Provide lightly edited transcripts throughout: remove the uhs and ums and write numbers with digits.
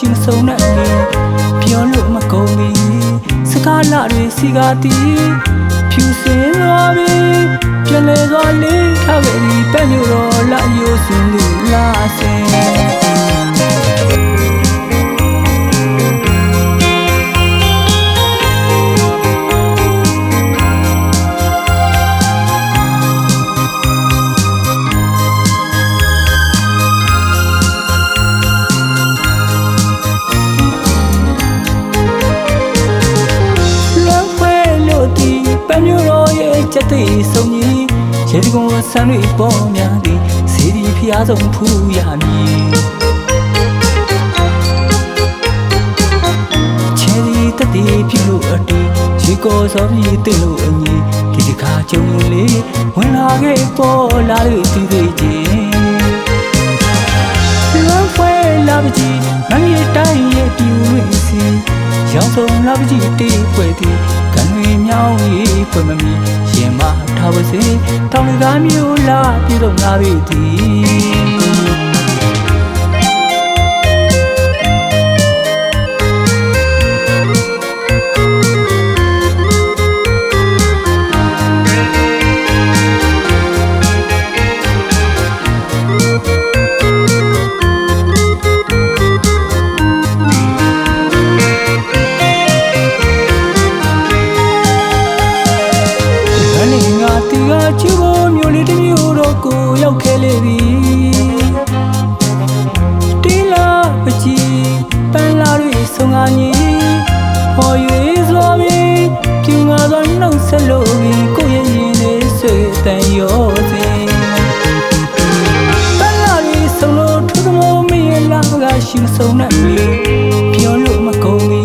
ရှင်ဆုံးနဲ့ပြောလို့မကုန်ပြီစကားလာတွေစီကားတီးဖြူစင်သွားပြီပြန်လဲသွားလေးထားခဲ့ဒီပဲမျိုးတော်လာရိုးစင်လူလာစင်ချက်သိဆုံးကြီးရေဒီကွန်ဆန်းတွေပေါ်များသည်စီဒီဖျားဆုံးဖူးရမည်ချယ်ဒီတတိပြုလို့အတူရေကောစောပြီးတင်လို့အညီဒီတစ်ခါကြုံလေးဝင်လာခဲ့ပေါ်လာလို့သိသေးခြင်းလွန်ဖွဲလာပကြီးမမီတိုင်းရဲ့ပြူရင်းစီရောင်ဆုံးလာပကြီးတေးပွဲသည်ကံတွေမြောင်းရေးဖွယ်မမီရင်မထားပါစေတောင်းတကားမျိုးလာပြေတော့ငါပြီသည်ချူမျိုးလေးတစ်မျိုးတော့ကိုရောက်ခဲ့လေပြီတီလာပကြီးပန်းလာတွေဆုံးကားညီပေါ်ရွေးစွာပြီးပြူငါသောနှုတ်ဆက်လို့ကိုရဲ့ရင်လေးဆွေတန်ရောစေပန်းလာတွေဆုံးလို့ထူးသမိုးမင်းလာကရှိဆုံးနဲ့ပြောလို့မကုန်ပြီ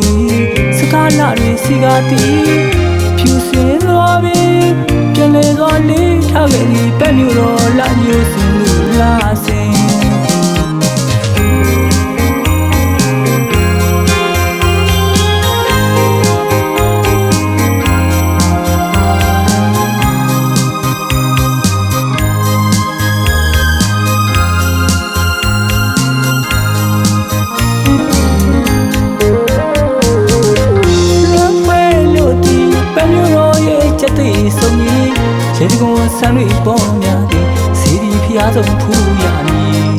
စကားလာတွေစီကားတီးဖြူစင်သွားပြီပြန်လဲသွားလေးထားခဲ့ဒီပဲမျိုးတော်လာမျိုးစင်လူလာစင်ရေဒီကွန်ဆန်းတွေပေါ်များသည်စီဒီဖျားဆုံးဖူးရမည်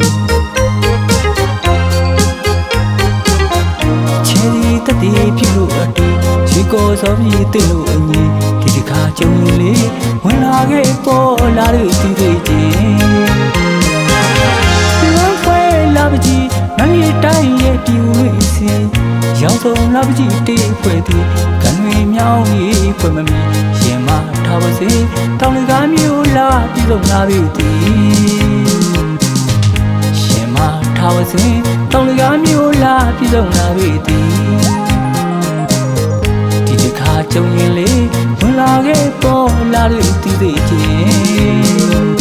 ချယ်ဒီတတိပြုလို့အတူရေကောစောပြီးတင်လို့အညီဒီတစ်ခါကြုံလေးဝင်လာခဲ့ပေါ်လာလို့သိသေးခြင်းလွန်ဖွဲလာပကြီးမမီတိုင်းရဲ့ပြူရင်းစီရောင်ဆုံးလာပကြီးတေးဖွဲ့သည်ကံတွေမြောင်းရေးဖွဲ့မမီရင်မထားပါစေတောင်းတကားမျိုးလာပြေဆုံးလာပြီသည်ရှင်မထားပါစေတောင်းတကားမျိုးလာပြေဆုံးလာပြီသည်ဒီတစ်ခါကြုံရင်လေဝင်လာခဲ့ပေါ်လာလို့သိသေးခြင်း